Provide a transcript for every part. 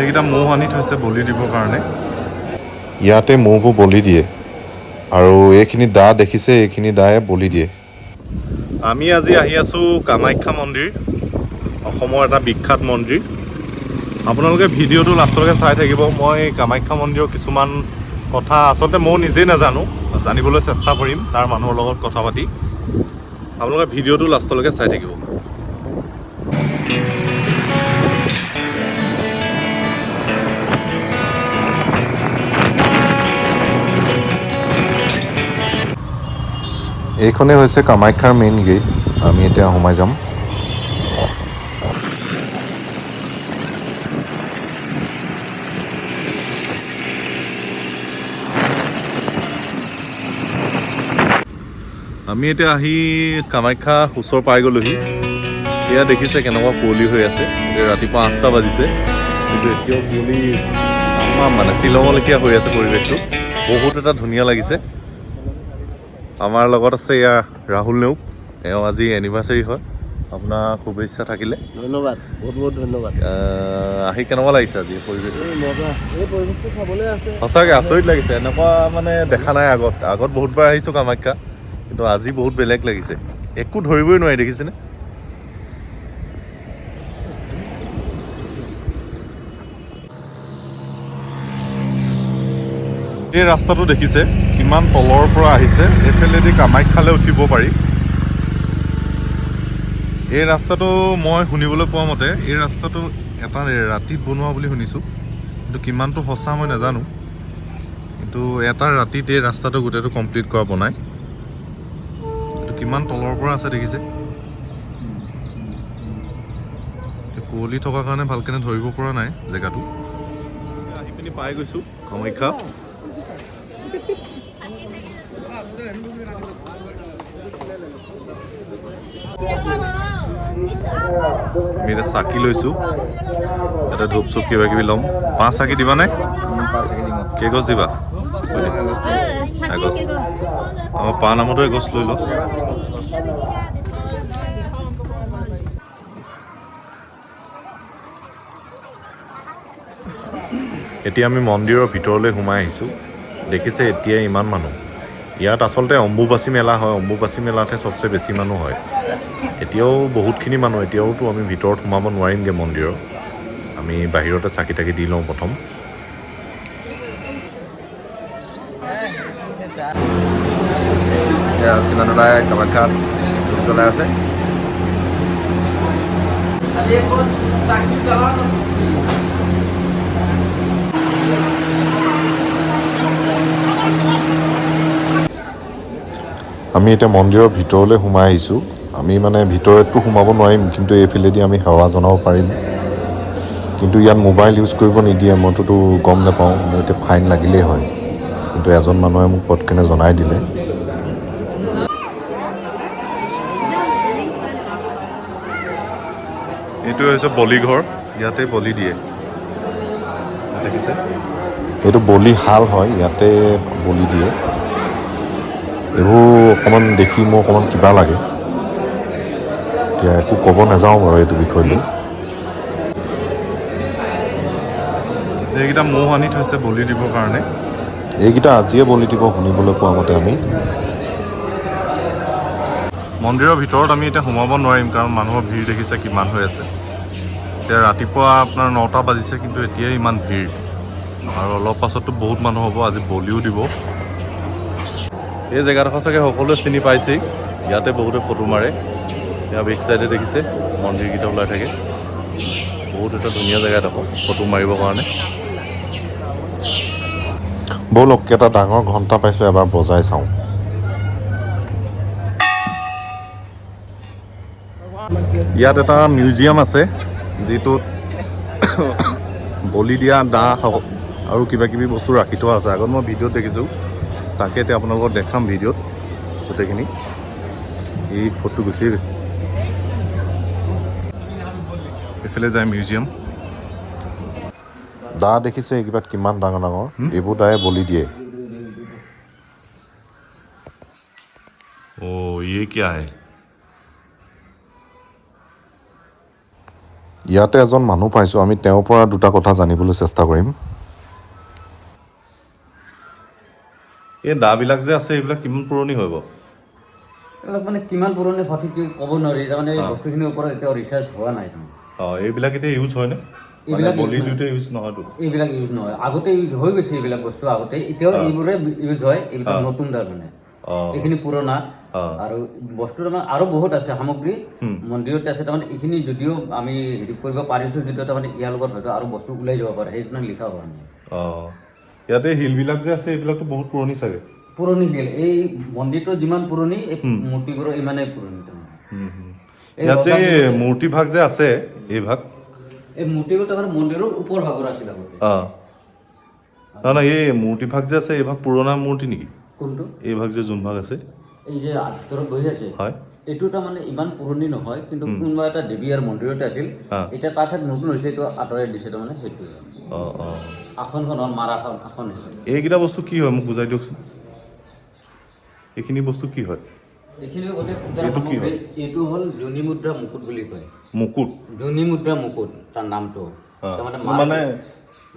এইকেইটা ম'হ আনি থৈছে বলি দিবৰ কাৰণে। ইয়াতে ম'হবোৰ বলি দিয়ে আৰু এইখিনি দা দেখিছে, এইখিনি দায়ে বলি দিয়ে। আমি আজি আহি আছোঁ কামাখ্যা মন্দিৰ, অসমৰ এটা বিখ্যাত মন্দিৰ। আপোনালোকে ভিডিঅ'টো লাষ্টলৈকে চাই থাকিব। মই কামাখ্যা মন্দিৰৰ কিছুমান কথা আচলতে ময়ো নিজেই নাজানো, জানিবলৈ চেষ্টা কৰিম তাৰ মানুহৰ লগত কথা পাতি। আপোনালোকে ভিডিঅ'টো লাষ্টলৈকে চাই থাকিব। এইখনেই হৈছে কামাখ্যাৰ মেইন গেট। আমি এতিয়া সোমাই যাম। আমি এতিয়া আহি কামাখ্যা ওচৰ পাই গ'লোহি। এয়া দেখিছে কেনেকুৱা কুঁৱলী হৈ আছে। এতিয়া ৰাতিপুৱা 8টা বাজিছে, কিন্তু এতিয়াও কুঁৱলী মানে শ্বিলঙলৈকে হৈ আছে পৰিৱেশটো। বহুত এটা ধুনীয়া লাগিছে। আমাৰ লগত আছে এয়া ৰাহুল নেওগ, এওঁ আজি এনিভাৰ্চাৰী হয়। আপোনাৰ শুভেচ্ছা থাকিলে। ধন্যবাদ, বহুত বহুত ধন্যবাদ। আহি কেনেকুৱা লাগিছে আজি পৰিৱেশটো? এই পৰিৱেশটো চাবলৈ আছে। সঁচাকৈ আচৰিত লাগিছে, এনেকুৱা মানে দেখা নাই আগত বহুতবাৰ আহিছোঁ কামাখ্যা, কিন্তু আজি বহুত বেলেগ লাগিছে। একো ধৰিবই নোৱাৰি, দেখিছেনে? এই ৰাস্তাটো দেখিছে কিমান তলৰ পৰা আহিছে। এইফালেদি কামাখ্যালৈ উঠিব পাৰি। এই ৰাস্তাটো মই শুনিবলৈ পোৱা মতে এই ৰাস্তাটো এটা ৰাতিত বনোৱা বুলি শুনিছোঁ, কিন্তু কিমানটো সঁচা মই নাজানো। কিন্তু এটা ৰাতিত এই ৰাস্তাটো গোটেইটো কমপ্লিট কৰা বনায়। কিন্তু কিমান তলৰ পৰা আছে দেখিছে। কুঁৱলী থকাৰ কাৰণে ভালকৈ ধৰিব পৰা নাই জেগাটো। আহি পিনি পাই গৈছোঁ কামাখ্যা। আমি এতিয়া চাকি লৈছোঁ, এটা ধূপ চুপ কিবা কিবি ল'ম। 5 চাকি দিবানে? কেইগছ দিবা? এগছ। আমাৰ পা নামতো এগছ লৈ লওঁ। এতিয়া আমি মন্দিৰৰ ভিতৰলৈ সোমাই আহিছোঁ। দেখিছে এতিয়াই ইমান মানুহ। ইয়াত আচলতে অম্বুবাচী মেলা হয়, অম্বুবাচী মেলাতহে চবচে বেছি মানুহ হয়। এতিয়াও বহুতখিনি মানুহ, এতিয়াওতো আমি ভিতৰত সোমাব নোৱাৰিমগৈ মন্দিৰৰ। আমি বাহিৰতে চাকি তাকি দি লওঁ প্ৰথম। চিমানদাই কামাখ্যাত ধূপ জ্বলাই আছে। আমি এতিয়া মন্দিৰৰ ভিতৰলৈ সোমাই আহিছোঁ। আমি মানে ভিতৰততো সোমাব নোৱাৰিম, কিন্তু এইফালেদি আমি সেৱা জনাব পাৰিম। কিন্তু ইয়াত মোবাইল ইউজ কৰিব নিদিয়ে। মইতোতো গম নাপাওঁ, মোৰ এতিয়া ফাইন লাগিলেই হয়। কিন্তু এজন মানুহে মোক পটকেনে জনাই দিলে। এইটো হৈছে বলিঘৰ, ইয়াতে বলি দিয়ে। দেখিছে? এইটো বলি শাল হয়, ইয়াতে বলি দিয়ে। এইবোৰ অকণমান দেখি মোৰ অকণমান কিবা লাগে। এতিয়া একো ক'ব নাযাওঁ বাৰু এইটো বিষয় লৈ। এইকেইটা ম'হ আনি থৈছে বলি দিবৰ কাৰণে। এইকেইটা আজিয়ে বলি দিব শুনিবলৈ পোৱা মতে আমি। মন্দিৰৰ ভিতৰত আমি এতিয়া সোমাব নোৱাৰিম, কাৰণ মানুহৰ ভিৰ দেখিছে কিমান হৈ আছে। এতিয়া ৰাতিপুৱা আপোনাৰ 9টা বাজিছে, কিন্তু এতিয়াই ইমান ভিৰ। আৰু অলপ পাছততো বহুত মানুহ হ'ব, আজি বলিও দিব। এই জেগাডোখৰ চাগে সকলোৱে চিনি পাইছেই, ইয়াতে বহুতে ফটো মাৰে। ইয়াৰ বেক চাইডে দেখিছে মন্দিৰকেইটা ওলাই থাকে। বহুত এটা ধুনীয়া জেগা এডোখৰ ফটো মাৰিবৰ কাৰণে। ব'লক, এটা ডাঙৰ ঘণ্টা পাইছোঁ, এবাৰ বজাই চাওঁ। ইয়াত এটা মিউজিয়াম আছে, যিটোত বলি দিয়া দা আৰু কিবা কিবি বস্তু ৰাখি থোৱা আছে। আগত মই ভিডিঅ'ত দেখিছোঁ, তাকে এতিয়া আপোনালোকক দেখাম ভিডিঅ'ত গোটেইখিনি। এই ফটো গুচিয়ে গৈছে। এইফালে যায় মিউজিয়াম। দা দেখিছে এইকেইটাত কিমান ডাঙৰ ডাঙৰ, এইবোৰ দায়ে বলি দিয়ে। ओ ये क्या है? ইয়াতে এজন মানুহ পাইছোঁ, আমি তেওঁৰ পৰা দুটা কথা জানিবলৈ চেষ্টা কৰিম। এই দাবিলাক যে আছে এইবিলাক কিমান পুৰণি হয় বাৰু? এইবিলাক মানে কিমান পুৰণি সঠিককৈ ক'ব নোৱাৰি, তাৰমানে এই বস্তুখিনিৰ ওপৰত এতিয়াও ৰিচাৰ্চ হোৱা নাই তাৰমানে। এইবিলাক এতিয়া ইউজ হয়নে? এইবিলাক বলি দিওঁতে ইউজ নহয়তো? এইবিলাক ইউজ নহয়, আগতে ইউজ হৈ গৈছে এইবিলাক বস্তু আগতে, এতিয়াও এইবোৰে ইউজ হয়, এইবিলাক নতুন তাৰমানে। এইখিনি পুৰণা আৰু বস্তু তাৰমানে আৰু বহুত আছে সামগ্ৰী মন্দিৰত আছে, তাৰমানে এইখিনি যদিও আমি হেৰি কৰিব পাৰিছোঁ, যদিও তাৰমানে ইয়াৰ লগত হয়তো আৰু বস্তু ওলাই যাব পাৰে, সেইকাৰণে লিখা হোৱা নাই। ইয়াতে শিলবিলাক যে আছে এইবিলাকতো বহুত পুৰণি চাগে? পুৰণি শিল, এই মন্দিৰটো যিমান পুৰণি এই মূৰ্তিবোৰো ইমানেই পুৰণি তাৰমানে। ইয়াত যে মূৰ্তি ভাগ যে আছে এই ভাগ, এই মূৰ্তিবোৰ তাৰমানে মন্দিৰৰ ওপৰ ভাগৰ আছিল আগতে। নহয় এই মূৰ্তি ভাগ যে আছে এই ভাগ পুৰণা মূৰ্তি নেকি? কোনটো? এই ভাগ যে যোন ভাগ আছে এই যে ভিতৰত বহি আছে, হয়, এইটো তাৰমানে ইমান পুৰণি নহয়, কিন্তু কোনোবা এটা দেৱী আৰু মন্দিৰতে আছিল, এতিয়া তাৰ ঠাইত নতুন হৈছে, এইটো আঁতৰাই দিছে তাৰমানে সেইটোৱে। আসনখন হ'ল মাৰা আসন। এইকেইটা বস্তু কি হয় মোক বুজাই দিয়কচোন, এইখিনি বস্তু কি হয়? এইখিনি গোটেই পূজাৰ এইটো কি সামগ্ৰী। হয়? এইটো হ'ল যোনি মুদ্ৰা মুকুট বুলি কয়। মুকুট? যোনি মুদ্ৰা মুকুট তাৰ নামটো। তাৰমানে মানে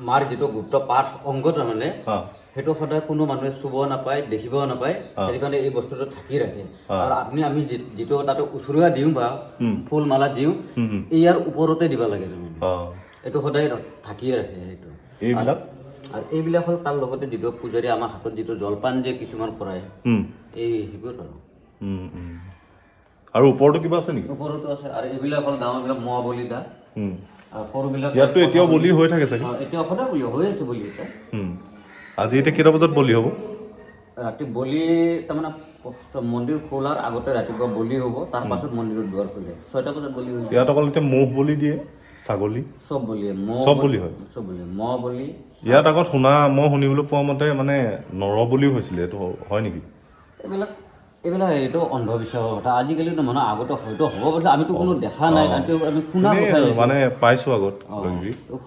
মাৰ যিটো গুপ্ত পাঠ অংগ তাৰমানে, সেইটো সদায় কোনো মানুহে চুব নাপায়, দেখিবও নাপায়, সেইটো কাৰণে এই বস্তুটো ঢাকি ৰাখে। আৰু আমি যিটো তাতে উচুৰীয়া দিওঁ বা ফুল মালা দিওঁ, ইয়াৰ ওপৰতে দিব লাগে তাৰমানে। এইটো সদায় ঢাকিয়ে ৰাখে সেইটো। এইবিলাক আৰু এইবিলাক হ'ল তাৰ লগতে যিটো পূজাৰী আমাৰ হাতত যিটো জলপান যে কিছুমান কৰায়, এই সেইবোৰ আৰু ওপৰতো কিবা আছে নেকি? ওপৰতো আছে। আৰু এইবিলাক হ'ল ডাঙৰবিলাক মহ বলি দা, আৰু সৰুবিলাক ইয়াততো এতিয়াও বলি হৈ থাকে চাগে? এতিয়াও সদায় বলি হৈ আছে বলি এটা। আজি এতিয়া কেইটা বজাত বলি হ'ব? ৰাতি বলি তাৰমানে মন্দিৰ খোলাৰ আগতে ৰাতিপুৱা বলি হ'ব, তাৰ পাছত মন্দিৰৰ দুৱাৰ খোলে, 6টা বজাত বলি হৈ যায়। ইয়াত অকল এতিয়া মহ বলি দিয়ে, ছাগলী চব বলিয়ে, চব বলি হয়? চব বলি, মহ বলি। ইয়াত আগত মই শুনিবলৈ পোৱা মতে মানে নৰ বলিও হৈছিলে, এইটো হয় নেকি? এইবিলাক এইটো অন্ধবিশ্বাসৰ কথা। আজিকালিতো মানুহ আগতে হয়তো হ'ব পাৰে, আমিতো কোনো দেখা নাই, আমি শুনা কথা, মানে পাইছো আগত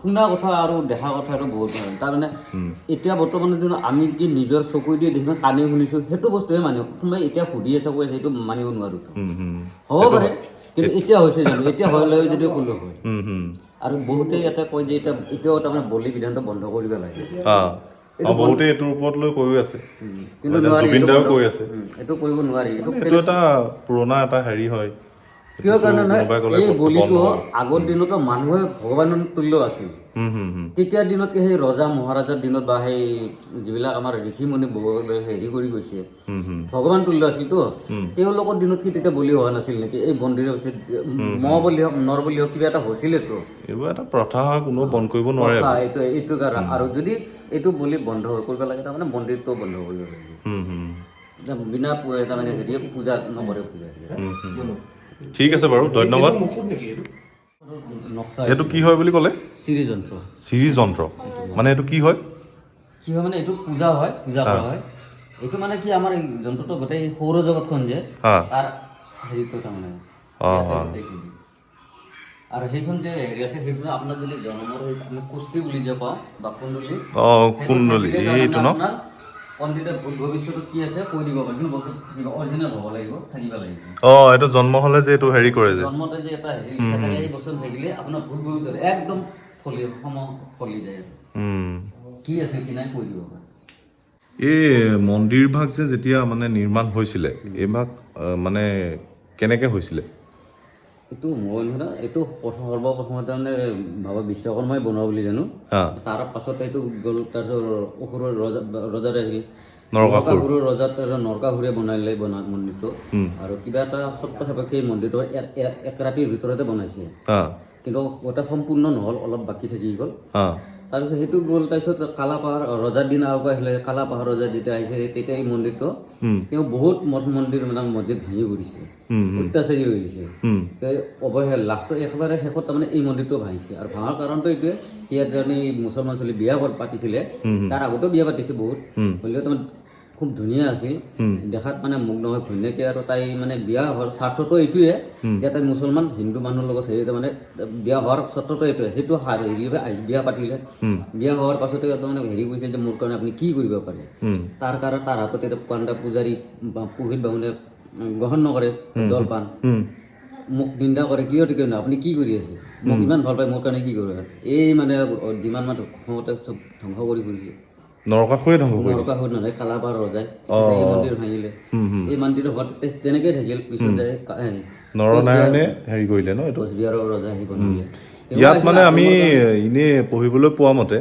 শুনা কথা আৰু দেখা কথাটো বহুত হয়। তাৰমানে এতিয়া বৰ্তমানৰ দিনত আমি কি নিজৰ চকু দিয়ে দেখিব, কাণে শুনিছোঁ, সেইটো বস্তুহে মানিব। কোনোবাই এতিয়া সুধি আছে কৈ সেইটো মানিব নোৱাৰোঁ। হ'ব পাৰে, কিন্তু এতিয়া হৈছে জানো? এতিয়া হ'লে যদিও ক'লো হয়। আৰু বহুতে ইয়াতে কয় যে এতিয়াও তাৰমানে বলি বিধানটো বন্ধ কৰিব লাগে। বহুতে এইটোৰ ওপৰত লৈ কৈ আছে, কিন্তু নোৱাৰি, জুবিন দাও কৈ আছে এইটো কৰিব নোৱাৰি। এইটো এটা পুৰণা এটা হেৰি হয়। কিয় কাৰণে নহয়, এই বলিটো আগৰ দিনতো মানুহে ভগৱানৰ তুল্য আছিল। তেতিয়াৰ দিনত সেই ৰজা মহাৰাজাৰ দিনত বা সেই যিবিলাক আমাৰ ঋষি মুনি হেৰি কৰি গৈছে, ভগৱান তুল্য আছিলতো, তেওঁলোকৰ দিনত কি তেতিয়া বলি হোৱা নাছিল নেকি? এই মন্দিৰৰ মহ বলি হওক, নৰ বলি হওক, কিবা এটা হৈছিলেতো। এইবোৰ এটা প্ৰথা হয়, কোনো বন্ধ কৰিব নোৱাৰে। এইটো কাৰণ, আৰু যদি এইটো বলি বন্ধ কৰিব লাগে তাৰমানে মন্দিৰটো বন্ধ কৰিব লাগে। বিনা তাৰমানে হেৰি পূজা নকৰে পূজা। ঠিক আছে বাৰু, ধন্যবাদ। এইটো কি হয় বুলি ক'লে? চিৰি যন্ত্ৰ। চিৰি যন্ত্ৰ মানে এইটো কি হয়? কি হয় মানে এইটো পূজা হয়, পূজা কৰা হয়। এইটো মানে কি আমাৰ এই যন্ত্ৰটো গোটেই সৌৰজগতখন যে তাৰ হেৰিটো তাৰমানে। আৰু সেইখন যে হেৰি আছে, সেইখন আপোনাৰ যদি জন্মৰ আমি কুস্তি বুলি যে পাওঁ বা কুণ্ডলী, কুণ্ডলী এইটো ন? পণ্ডিতে ভৱিষ্যতত কি আছে কৈ দিব পাৰে, কিন্তু বস্তু থাকিব অৰিজিনেল হ'ব লাগিব, থাকিব লাগিব। এইটো জন্ম হ'লে যে এইটো হেৰি কৰে যে জন্মতে যে এটা হেৰি থাকে, সেই বস্তু থাকিলে আপোনাৰ ভূত ভৱিষ্যত একদম ফলি যায়। কি আছে কি নাই কৈ দিব পাৰে। এই মন্দিৰ ভাগ যে যেতিয়া মানে নিৰ্মাণ হৈছিলে, এই ভাগ মানে কেনেকে হৈছিলে? এইটো মই নহয়, এইটো সৰ্বপ্ৰথমতে মানে বাবা বিশ্বকৰ্মাই বনোৱা বুলি জানো। তাৰ পাছতে এইটো গ'ল, তাৰপিছত অসুৰৰ ৰজাৰে আহিল, নৰকাসুৰৰ ৰজাত নৰকাসুৰে বনালে মন্দিৰটো। আৰু কিবা এটা চৰ্ত সাপেক্ষে মন্দিৰটো এক ৰাতিৰ ভিতৰতে বনাইছে, কিন্তু গোটেই সম্পূৰ্ণ নহ'ল, অলপ বাকী থাকি গ'ল। তাৰপিছত সেইটো গ'ল, তাৰপিছত কালাপাহাৰ ৰজাৰ দিন আগৰ আহিলে, কালাপাহাৰ ৰজা যেতিয়া আহিছে তেতিয়া এই মন্দিৰটো তেওঁ বহুত মঠ মন্দিৰ মানে মছজিদ ভাঙি পৰিছে, অত্যাচাৰী হৈ গৈছে। লাষ্টত একেবাৰে শেষত তাৰমানে এই মন্দিৰটো ভাঙিছে। আৰু ভাঙাৰ কাৰণটো এইটোৱে, ইয়াত এজনী মুছলমান ছোৱালী বিয়া পাতিছিলে, তাৰ আগতেও বিয়া পাতিছে বহুত, হ'লেও তাৰমানে খুব ধুনীয়া আছিল দেখাত, মানে মুগ্ধ হয় ঘৈণীয়েকে। আৰু তাই মানে বিয়া হোৱাৰ স্বাৰ্থটো এইটোৱে যে তাই মুছলমান হিন্দু মানুহৰ লগত হেৰি তাৰমানে বিয়া হোৱাৰ স্বাৰ্থটো এইটোৱে, সেইটো হেৰি বিয়া পাতিলে। বিয়া হোৱাৰ পাছতে তাৰমানে হেৰি কৈছে যে মোৰ কাৰণে আপুনি কি কৰিব পাৰে। তাৰ কাৰণে তাৰ হাতত এটা পাণ্ডা পূজাৰী বা পুৰোহিত বামুণে গ্ৰহণ নকৰে জলপান। মোক নিন্দা কৰে কিয় আপুনি কি কৰি আছে মোক ইমান ভাল পায় মোৰ কাৰণে কি কৰে এই মানে যিমান মানে ক্ষমতা চব ধ্বংস কৰি ফুৰিছে নৰকাসুৰে ধ্বংস কৰিলে নৰকাসুৰ নহয় কালাপাৰ ৰজাই এই মন্দিৰ ভাঙিলে এই মন্দিৰ হোৱাত তেনেকৈ থাকিল পিছত নৰনাৰায়ণে হেৰি কৰিলে ন এইটো কোচবিহাৰৰ ৰজা আহি বনালে ইয়াত মানে আমি এনেই পঢ়িবলৈ পোৱা মতে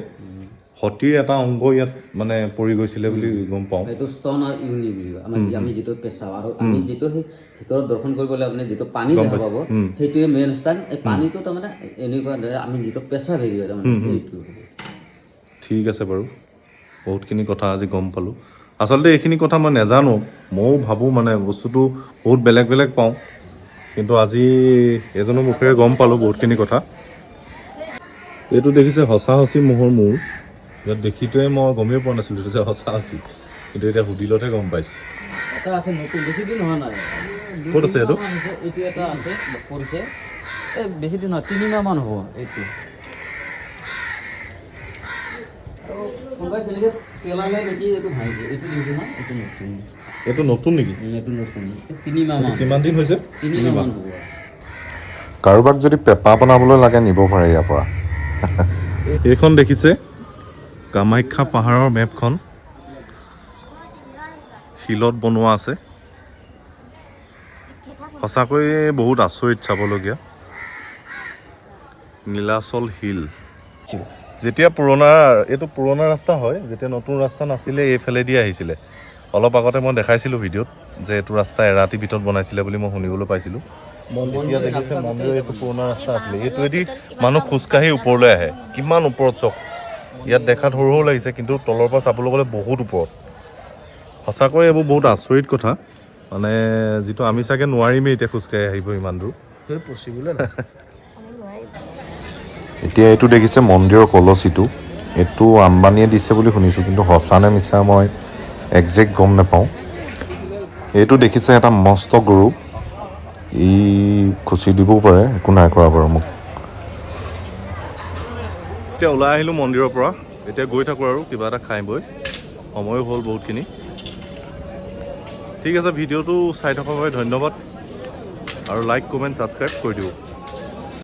সতীৰ এটা অংগ ইয়াত মানে পৰি গৈছিলে বুলি গম পাওঁ এইটো স্তন আৰু ইউনি বুলি কয় আমি যিটো পেচাব আৰু আমি যিটো সেই ভিতৰত দৰ্শন কৰিবলৈ আপুনি যিটো পানী দেখা পাব সেইটোৱে মেইন স্থান এই পানীটো তাৰমানে এনেকুৱা আমি যিটো পেচাব হেৰি হয় তাৰমানে সেইটো ঠিক আছে বাৰু বহুতখিনি কথা আজি গম পালোঁ আচলতে এইখিনি কথা মই নাজানো ময়ো ভাবোঁ মানে বস্তুটো বহুত বেলেগ বেলেগ পাওঁ কিন্তু আজি এজনৰ মুখেৰে গম পালোঁ বহুতখিনি কথা এইটো দেখিছে সঁচা সঁচি ম'হৰ মূৰ ইয়াত দেখিটোৱে মই গমেই পোৱা নাছিলোঁ এইটো যে সঁচা সঁচি কিন্তু এতিয়া সুধিলতহে গম পাইছোঁ এটা আছে নতুন বেছি দিন হোৱা নাই ক'ত আছে এইটো এইটো এটা আছে কৰিছে এই বেছি দিন নহয় 3 মাহ মান হ'ব এইটো কোনোবাই তেনেকৈ পেলালে নেকি এইটো ভাঙিছে এইটো দেখিছে না এইটো নতুন এইটো নতুন নেকি এইটো নতুন 3 মাহ মান কিমান দিন হৈছে 3 মাহ মান হ'ব কাৰোবাক যদি পেপা বনাবলৈ লাগে নিব পাৰে ইয়াৰ পৰা এইখন দেখিছে কামাখ্যা পাহাৰৰ মেপখন শিলত বনোৱা আছে সঁচাকৈয়ে বহুত আচৰিত চাবলগীয়া নীলাচল শিল যেতিয়া এইটো পুৰণা ৰাস্তা হয় যেতিয়া নতুন ৰাস্তা নাছিলে এইফালেদি আহিছিলে অলপ আগতে মই দেখাইছিলোঁ ভিডিঅ'ত যে এইটো ৰাস্তা এৰাতিৰ ভিতৰত বনাইছিলে বুলি মই শুনিবলৈ পাইছিলোঁ এতিয়া দেখিছে মন্দিৰৰ এইটো পুৰণা ৰাস্তা আছিলে এইটোৱেদি মানুহ খোজকাঢ়ি ওপৰলৈ আহে কিমান ওপৰত চক ইয়াত দেখাত সৰু সৰু লাগিছে কিন্তু তলৰ পৰা চাবলৈ গ'লে বহুত ওপৰত সঁচাকৈ এইবোৰ বহুত আচৰিত কথা মানে যিটো আমি চাগে নোৱাৰিমেই এতিয়া খোজকাঢ়ি আহিব ইমান দূৰ এতিয়া এইটো দেখিছে মন্দিৰৰ কলচীটো এইটো আম্বানীয়ে দিছে বুলি শুনিছোঁ কিন্তু সঁচা নে মিছা মই একজেক্ট গম নাপাওঁ এইটো দেখিছে এটা মস্ত গৰু ই খুচি দিবও পাৰে একো নাই কৰা বাৰু মোক এতিয়া ওলাই আহিলোঁ মন্দিৰৰ পৰা এতিয়া গৈ থাকোঁ আৰু কিবা এটা খাই বৈ সময়ো হ'ল বহুতখিনি ঠিক আছে ভিডিঅ'টো চাই থকাৰ বাবে ধন্যবাদ আৰু লাইক কমেণ্ট ছাবস্ক্ৰাইব কৰি দিওঁ